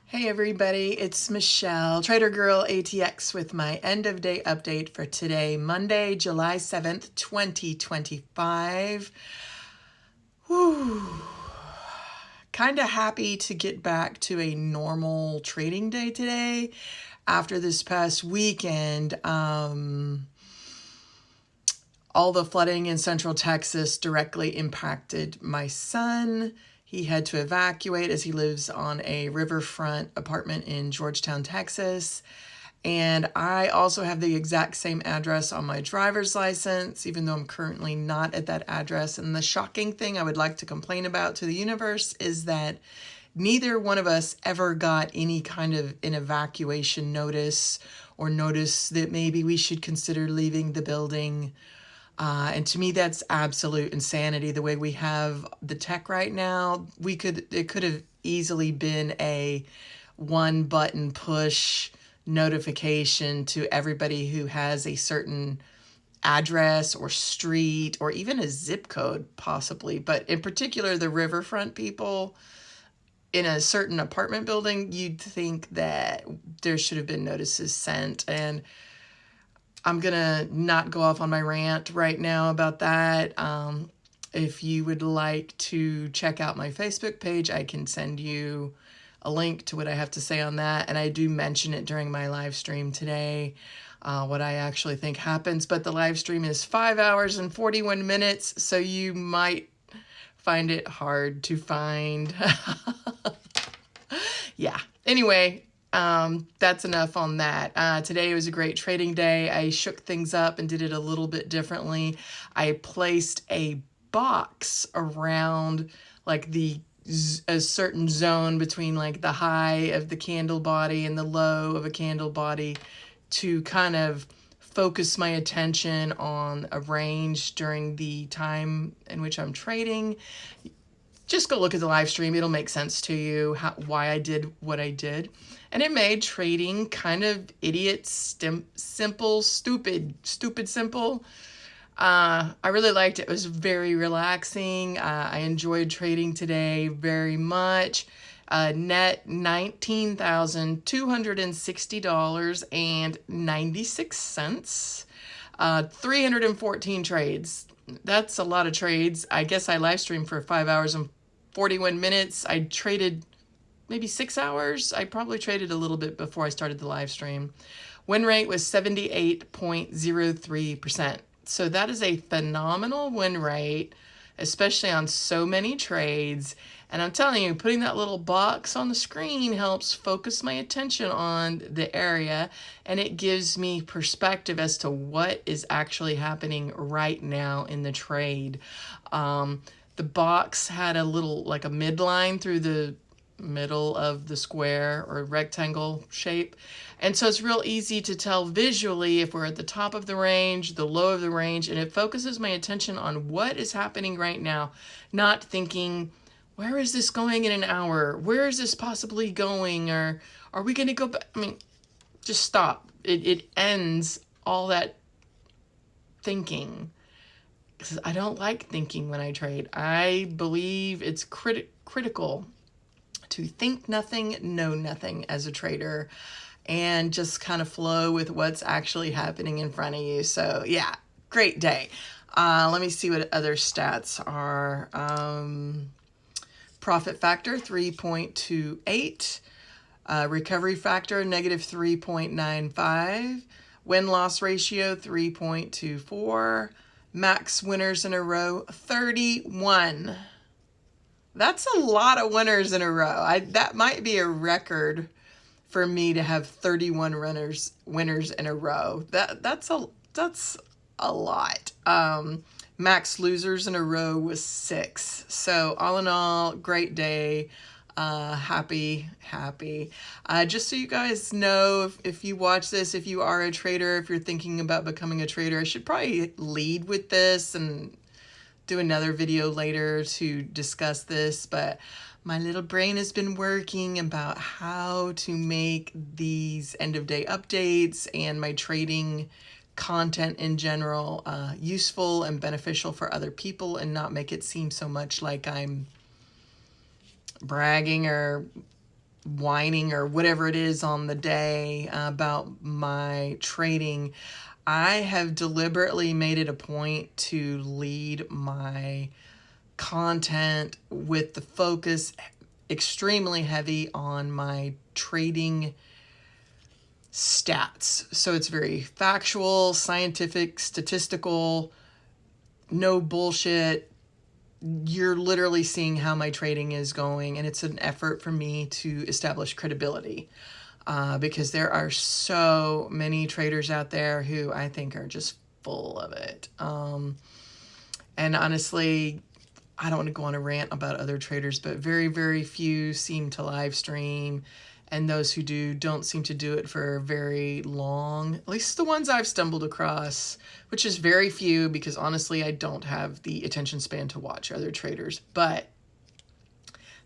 Hey everybody, it's Michelle, Trader Girl ATX with my end of day update for today, Monday, July 7th, 2025. Whew. Kind of happy to get back to a normal trading day today after this past weekend. All the flooding in central Texas directly impacted my son. He had to evacuate as he lives on a riverfront apartment in Georgetown, Texas. And I also have the exact same address on my driver's license, even though I'm currently not at that address. And the shocking thing I would like to complain about to the universe is that neither one of us ever got any kind of an evacuation notice or notice that maybe we should consider leaving the building. And to me, that's absolute insanity. The way we have the tech right now, it could have easily been a one button push notification to everybody who has a certain address or street or even a zip code possibly. But in particular, the riverfront people in a certain apartment building, you'd think that there should have been notices sent. And I'm gonna not go off on my rant right now about that. If you would like to check out my Facebook page, I can send you a link to what I have to say on that. And I do mention it during my live stream today, what I actually think happens. But the live stream is 5 hours and 41 minutes, so you might find it hard to find. Yeah. Anyway, that's enough on that. Today was a great trading day. I shook things up and did it a little bit differently. I placed a box around like a certain zone between like the high of the candle body and the low of a candle body to kind of focus my attention on a range during the time in which I'm trading. Just go look at the live stream. It'll make sense to you why I did what I did. And it made trading kind of idiot, simple, stupid simple. I really liked it. It was very relaxing. I enjoyed trading today very much. Net $19,260.96. 314 trades. That's a lot of trades. I guess I live streamed for 5 hours and 41 minutes. I traded maybe 6 hours. I probably traded a little bit before I started the live stream. Win rate was 78.03%. So that is a phenomenal win rate, especially on so many trades. And I'm telling you, putting that little box on the screen helps focus my attention on the area, and it gives me perspective as to what is actually happening right now in the trade. The box had a little, like a midline through the middle of the square or rectangle shape. And so it's real easy to tell visually if we're at the top of the range, the low of the range, and it focuses my attention on what is happening right now, not thinking, where is this going in an hour? Where is this possibly going? Or are we going to go back? I mean, just stop. It ends all that thinking. Because I don't like thinking when I trade. I believe it's critical to think nothing, know nothing as a trader, and just kind of flow with what's actually happening in front of you. So yeah, great day. Let me see what other stats are. Profit factor, 3.28. Recovery factor, negative 3.95. Win-loss ratio, 3.24. Max winners in a row, 31. That's a lot of winners in a row. That might be a record for me to have 31 winners in a row. That's a lot. Max losers in a row was 6. So all in all, great day. Happy. Just so you guys know, if you watch this, if you are a trader, if you're thinking about becoming a trader, I should probably lead with this and do another video later to discuss this, but my little brain has been working about how to make these end of day updates and my trading content in general useful and beneficial for other people and not make it seem so much like I'm bragging or whining or whatever it is on the day about my trading, I have deliberately made it a point to lead my content with the focus extremely heavy on my trading stats. So it's very factual, scientific, statistical, no bullshit. You're literally seeing how my trading is going, and it's an effort for me to establish credibility because there are so many traders out there who I think are just full of it. And honestly, I don't want to go on a rant about other traders, but very, very few seem to live stream. And those who do don't seem to do it for very long, at least the ones I've stumbled across, which is very few because honestly, I don't have the attention span to watch other traders. But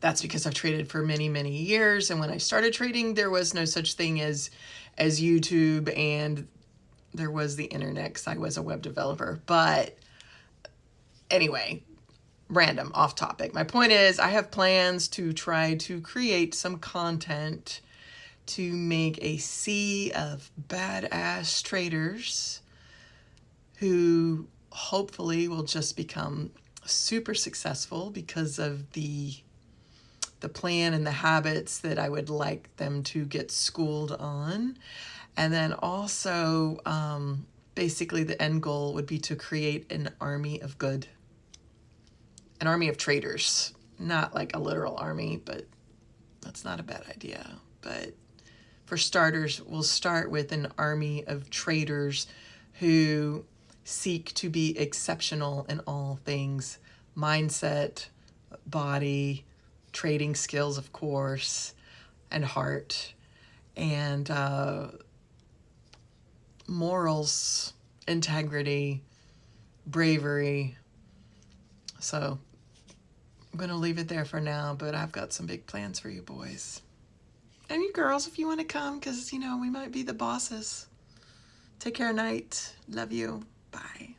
that's because I've traded for many, many years. And when I started trading, there was no such thing as YouTube, and there was the internet because I was a web developer. But anyway, random, off topic. My point is I have plans to try to create some content to make a sea of badass traders who hopefully will just become super successful because of the plan and the habits that I would like them to get schooled on. And then also, basically the end goal would be to create an army of good. An army of traders, not like a literal army, but that's not a bad idea. But for starters, we'll start with an army of traders who seek to be exceptional in all things: mindset, body, trading skills, of course, and heart, and morals, integrity, bravery. So I'm going to leave it there for now, but I've got some big plans for you boys. And you girls, if you want to come, because, we might be the bosses. Take care, night. Love you. Bye.